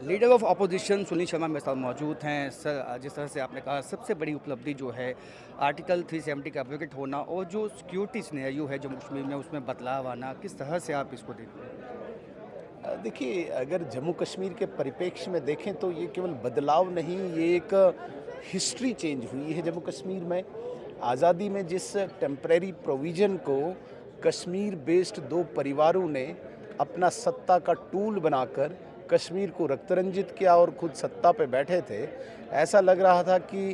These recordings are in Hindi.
Leader of opposition Sunil Sharma मेरे साथ मौजूद हैं। सर, जिस तरह से आपने कहा सबसे बड़ी उपलब्धि जो है आर्टिकल 370 का एब्रोगेट होना और जो सिक्योरिटी सिनेरियो है जम्मू कश्मीर में उसमें बदलाव आना, किस तरह से आप इसको देखते हैं? देखिए, अगर जम्मू कश्मीर के परिप्रेक्ष्य में देखें तो ये केवल बदलाव नहीं, ये एक हिस्ट्री चेंज हुई है जम्मू कश्मीर में। आज़ादी में जिस टेम्परेरी प्रोविज़न को कश्मीर बेस्ड दो परिवारों ने अपना सत्ता का टूल बनाकर कश्मीर को रक्तरंजित किया और खुद सत्ता पे बैठे थे, ऐसा लग रहा था कि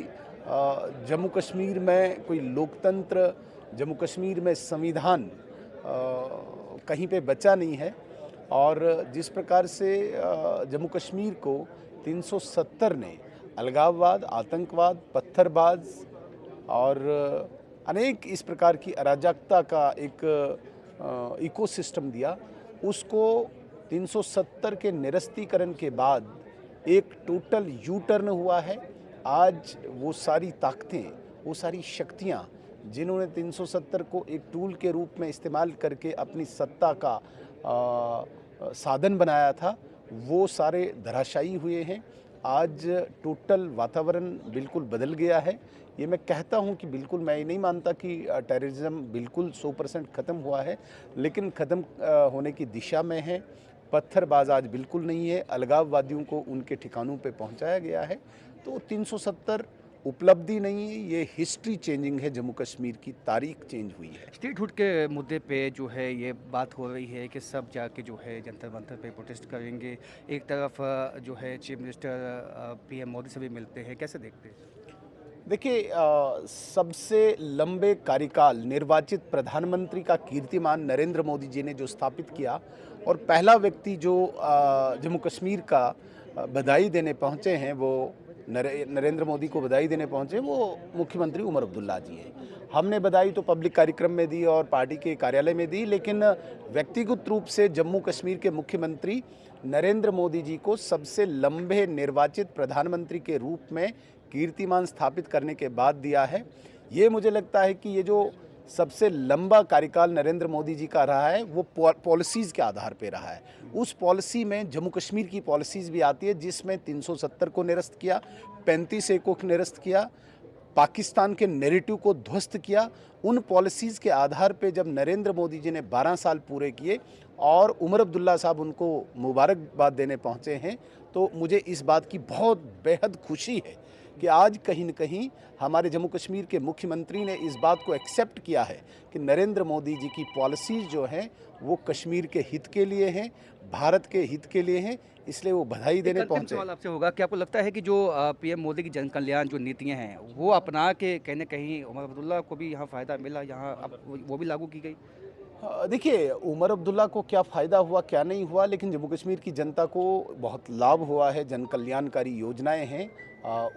जम्मू कश्मीर में कोई लोकतंत्र, जम्मू कश्मीर में संविधान कहीं पे बचा नहीं है। और जिस प्रकार से जम्मू कश्मीर को 370 ने अलगाववाद, आतंकवाद, पत्थरबाज और अनेक इस प्रकार की अराजकता का एक इकोसिस्टम दिया, उसको 370 के निरस्तीकरण के बाद एक टोटल यू टर्न हुआ है। आज वो सारी ताकतें, वो सारी शक्तियाँ जिन्होंने 370 को एक टूल के रूप में इस्तेमाल करके अपनी सत्ता का साधन बनाया था, वो सारे धराशायी हुए हैं। आज टोटल वातावरण बिल्कुल बदल गया है। ये मैं कहता हूँ कि बिल्कुल, मैं ये नहीं मानता कि टेररिज्म बिल्कुल 100% ख़त्म हुआ है, लेकिन ख़त्म होने की दिशा में है। पत्थरबाज आज बिल्कुल नहीं है, अलगाववादियों को उनके ठिकानों पे पहुँचाया गया है। तो 370 उपलब्धि नहीं है, ये हिस्ट्री चेंजिंग है, जम्मू कश्मीर की तारीख चेंज हुई है। स्टेटहुड के मुद्दे पे जो है ये बात हो रही है कि सब जाके जो है जंतर मंतर पे प्रोटेस्ट करेंगे। एक तरफ जो है चीफ मिनिस्टर पीएम मोदी से भी मिलते हैं, कैसे देखते हैं? देखिए, सबसे लंबे कार्यकाल निर्वाचित प्रधानमंत्री का कीर्तिमान नरेंद्र मोदी जी ने जो स्थापित किया, और पहला व्यक्ति जो जम्मू कश्मीर का बधाई देने पहुंचे हैं, वो नरेंद्र मोदी को बधाई देने पहुंचे, वो मुख्यमंत्री उमर अब्दुल्ला जी हैं। हमने बधाई तो पब्लिक कार्यक्रम में दी और पार्टी के कार्यालय में दी, लेकिन व्यक्तिगत रूप से जम्मू कश्मीर के मुख्यमंत्री नरेंद्र मोदी जी को सबसे लंबे निर्वाचित प्रधानमंत्री के रूप में कीर्तिमान स्थापित करने के बाद दिया है। ये मुझे लगता है कि ये जो सबसे लंबा कार्यकाल नरेंद्र मोदी जी का रहा है, वो पॉलिसीज़ के आधार पे रहा है। उस पॉलिसी में जम्मू कश्मीर की पॉलिसीज़ भी आती है, जिसमें 370 को निरस्त किया, 35 ए को निरस्त किया, पाकिस्तान के नैरेटिव को ध्वस्त किया। उन पॉलिसीज़ के आधार पे जब नरेंद्र मोदी जी ने 12 साल पूरे किए और उमर अब्दुल्ला साहब उनको मुबारकबाद देने पहुँचे हैं, तो मुझे इस बात की बहुत बेहद खुशी है कि आज कहीं न कहीं हमारे जम्मू कश्मीर के मुख्यमंत्री ने इस बात को एक्सेप्ट किया है कि नरेंद्र मोदी जी की पॉलिसीज़ जो हैं वो कश्मीर के हित के लिए हैं, भारत के हित के लिए हैं, इसलिए वो बधाई देने पहुँचे। सवाल आपसे होगा कि आपको लगता है कि जो पीएम मोदी की जन कल्याण जो नीतियां हैं वो अपना के कहीं ना कहीं उमर अब्दुल्ला को भी यहाँ फ़ायदा मिला, यहाँ अब वो भी लागू की गई? देखिए, उमर अब्दुल्ला को क्या फ़ायदा हुआ, क्या नहीं हुआ, लेकिन जम्मू कश्मीर की जनता को बहुत लाभ हुआ है, जन कल्याणकारी योजनाएं हैं।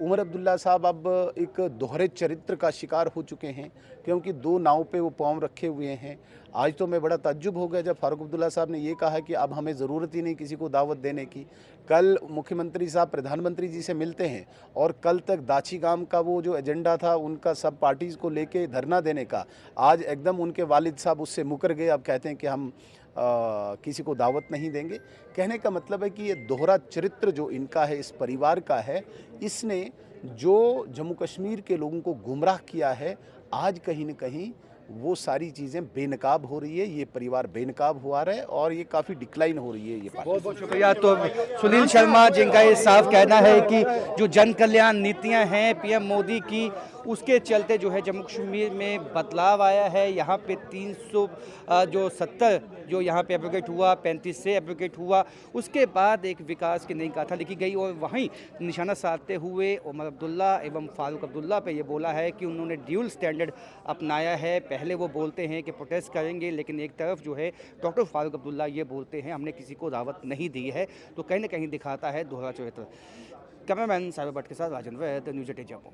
उमर अब्दुल्ला साहब अब एक दोहरे चरित्र का शिकार हो चुके हैं, क्योंकि दो नाव पे वो पाँव रखे हुए हैं। आज तो मैं बड़ा ताज्जुब हो गया जब फारूक अब्दुल्ला साहब ने ये कहा कि अब हमें ज़रूरत ही नहीं किसी को दावत देने की। कल मुख्यमंत्री साहब प्रधानमंत्री जी से मिलते हैं और कल तक दाची गांव का वो जो एजेंडा था उनका सब पार्टीज़ को लेके धरना देने का, आज एकदम उनके वालिद साहब उससे मुकर गए। अब कहते हैं कि हम किसी को दावत नहीं देंगे। कहने का मतलब है कि ये दोहरा चरित्र जो इनका है, इस परिवार का है, इसने जो जम्मू कश्मीर के लोगों को गुमराह किया है, आज कहीं न कहीं वो सारी चीज़ें बेनकाब हो रही है, ये परिवार बेनकाब हुआ रहा है और ये काफ़ी डिक्लाइन हो रही है ये पार्टी। बहुत बहुत शुक्रिया। तो सुनील शर्मा जिनका ये साफ कहना है कि जो जन कल्याण नीतियां हैं पीएम मोदी की, उसके चलते जो है जम्मू कश्मीर में बदलाव आया है। यहाँ पे 370 जो यहाँ पे एब्रोगेट हुआ, 35 से एब्रोगेट हुआ, उसके बाद एक विकास की नई गाथा लिखी गई। और वहीं निशाना साधते हुए उमर अब्दुल्ला एवं फारूक अब्दुल्ला पे ये बोला है कि उन्होंने ड्यूल स्टैंडर्ड अपनाया है। पहले वो बोलते हैं कि प्रोटेस्ट करेंगे, लेकिन एक तरफ जो है डॉक्टर फारूक अब्दुल्ला ये बोलते हैं हमने किसी को दावत नहीं दी है। तो कहीं ना कहीं दिखाता है दोहरा चरित्र। कैमरामैन साहिब भट्ट के साथ राजेंद्र वैद, न्यूज़ 8 जम्मू।